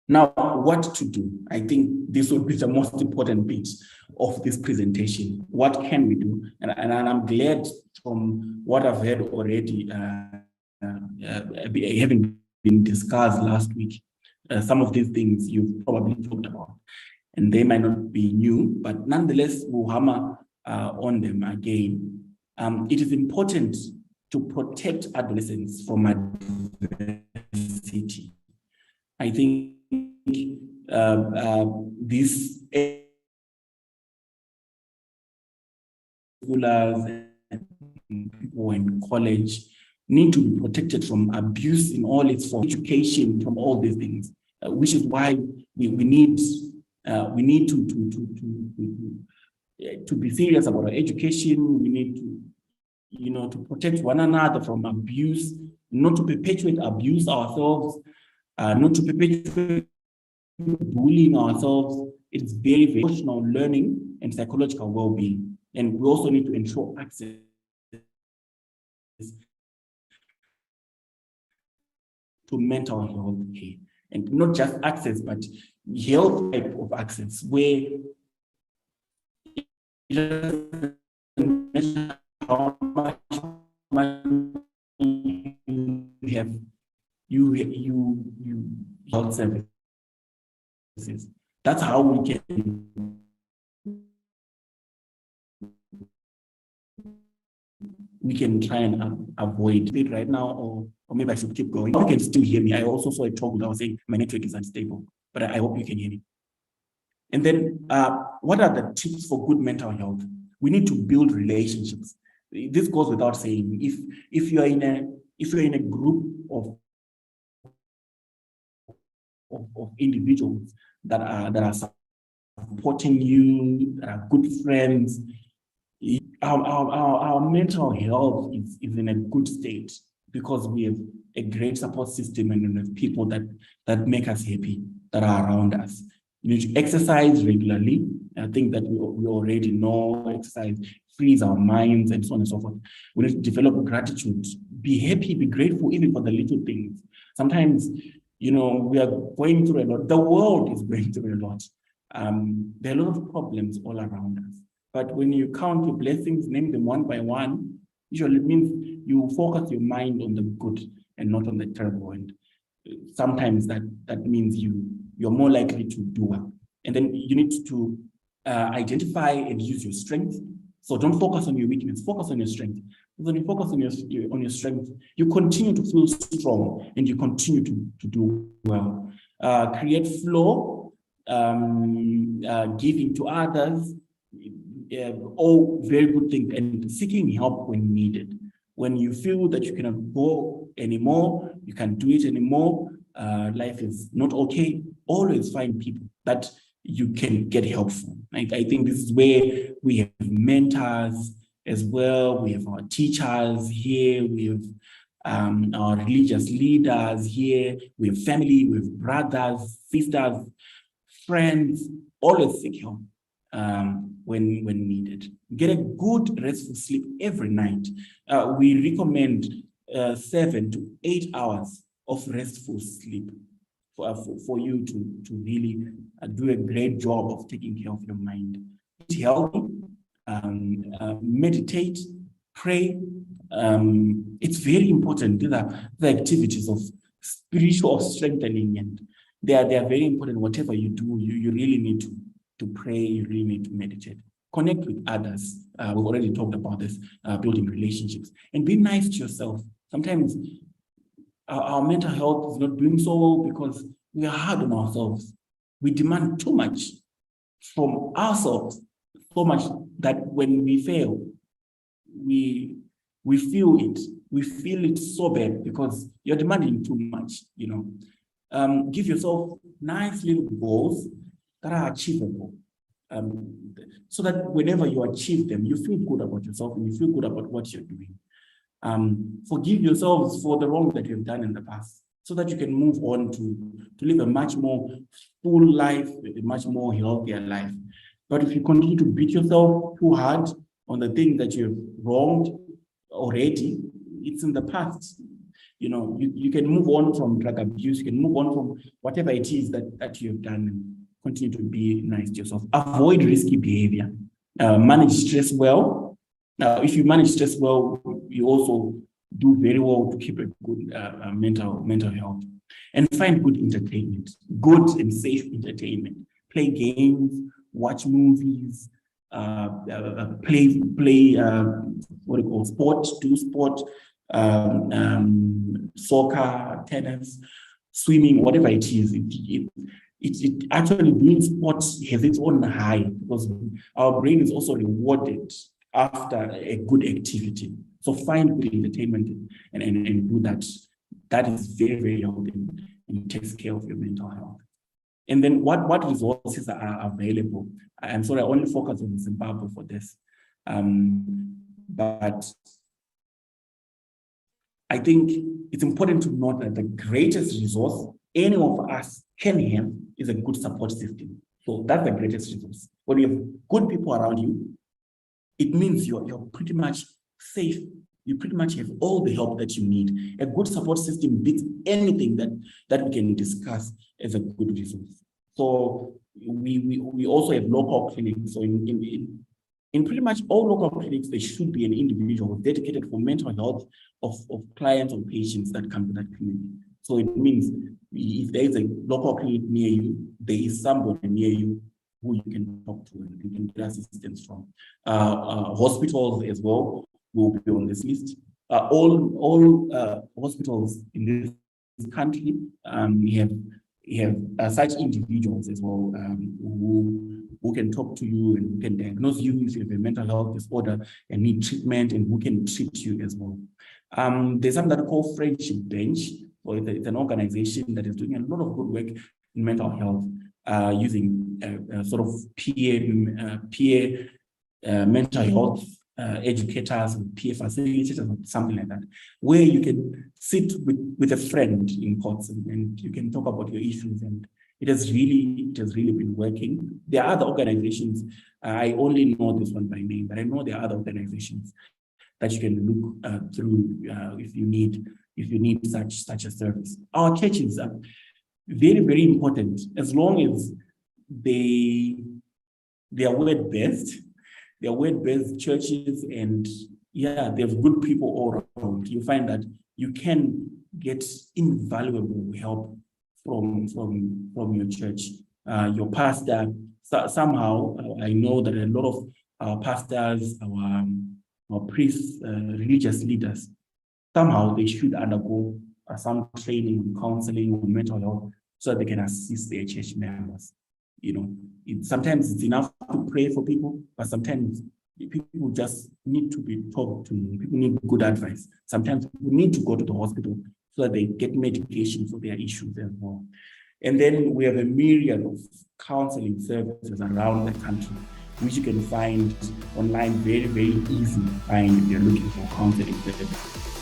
Now, what to do? I think this will be the most important bit of this presentation. What can we do? And I'm glad from what I've heard already, having been discussed last week, some of these things you've probably talked about, and they might not be new, but nonetheless, we'll hammer on them again. It is important to protect adolescents from adversity. I think these schoolers and people in college need to be protected from abuse in all its forms, education from all these things, which is why we need to be serious about our education. We need to, to protect one another from abuse, not to perpetuate abuse ourselves, not to perpetuate bullying ourselves. It's very, very emotional learning and psychological well-being. And we also need to ensure access to mental health care. And not just access, but health type of access, where it doesn't matter how much you health services. That's how we can try and avoid it right now, or maybe I should keep going. You can still hear me. I also saw a talk where I was saying my network is unstable, but I hope you can hear me. And then what are the tips for good mental health? We need to build relationships. This goes without saying. If you're in a group of individuals that are supporting you, that are good friends, our mental health is in a good state because we have a great support system and we have people that make us happy, that are around us. You need to exercise regularly. I think that we already know exercise frees our minds and so on and so forth. We need to develop gratitude, be happy, be grateful even for the little things. Sometimes, we are going through a lot. The world is going through a lot. There are a lot of problems all around us. But when you count your blessings, name them one by one, usually it means you focus your mind on the good and not on the terrible. And sometimes that means you're more likely to do well. And then you need to identify and use your strength. So don't focus on your weakness, focus on your strength. When you focus on your strength, you continue to feel strong and you continue to do well. Create flow, giving to others, all very good things, and seeking help when needed. When you feel that you cannot go anymore, you can't do it anymore, life is not okay, always find people that you can get help from. I think this is where we have mentors as well. We have our teachers here. We have our religious leaders here. We have family, we have brothers, sisters, friends. Always seek help when needed. Get a good restful sleep every night. We recommend 7 to 8 hours of restful sleep for you to really do a great job of taking care of your mind. Eat healthy, meditate, pray. It's very important. These are the activities of spiritual strengthening, and they are very important. Whatever you do, you really need to pray, you really need to meditate. Connect with others. We've already talked about this, building relationships. And be nice to yourself. Sometimes our mental health is not doing so well because we are hard on ourselves. We demand too much from ourselves, so much that when we fail, we feel it. We feel it so bad because you're demanding too much, Give yourself nice little goals that are achievable. So that whenever you achieve them, you feel good about yourself and you feel good about what you're doing. Forgive yourselves for the wrong that you've done in the past so that you can move on to live a much more full life, a much more healthier life. But if you continue to beat yourself too hard on the things that you've wronged already, it's in the past. you can move on from drug abuse, you can move on from whatever it is that you have done, and continue to be nice to yourself. Avoid risky behavior. Manage stress well. If you manage stress well, you also do very well to keep a good mental health. And find good entertainment, good and safe entertainment. Play games, watch movies, play what do you call sport, do sport, soccer, tennis, swimming, whatever it is. It actually doing sports has its own high, because our brain is also rewarded after a good activity. So find good entertainment and do that. That is very, very healthy and takes care of your mental health. And then what resources are available? I'm sorry, I only focus on Zimbabwe for this. But I think it's important to note that the greatest resource any of us can have is a good support system. So that's the greatest resource. When you have good people around you, it means you're pretty much safe. You pretty much have all the help that you need. A good support system beats anything that we can discuss as a good resource. So we also have local clinics. So in pretty much all local clinics, there should be an individual dedicated for mental health of clients or patients that come to that clinic. So it means if there is a local clinic near you, there is somebody near you who you can talk to and you can get assistance from. Hospitals as well will be on this list. All hospitals in this country have such individuals as well who can talk to you and who can diagnose you if you have a mental health disorder and need treatment, and who can treat you as well. There's something that called Friendship Bench, or it's an organization that is doing a lot of good work in mental health, using sort of peer mental health educators and peer facilitators, something like that, where you can sit with a friend in courts and you can talk about your issues. And it has really been working. There are other organizations. I only know this one by name, but I know there are other organizations that you can look through if you need such a service. Our churches are very, very important, as long as they are word-based. They are word-based churches, and yeah, they have good people all around. You find that you can get invaluable help from your church. Your pastor, somehow, I know that a lot of our pastors, our priests, religious leaders, somehow they should undergo some training, counseling, or mental health, so that they can assist their church members. Sometimes it's enough to pray for people, but sometimes people just need to be talked to. People need good advice. Sometimes people need to go to the hospital so that they get medication for their issues as well. And then we have a myriad of counseling services around the country, which you can find online very, very easy to find if you're looking for counseling services.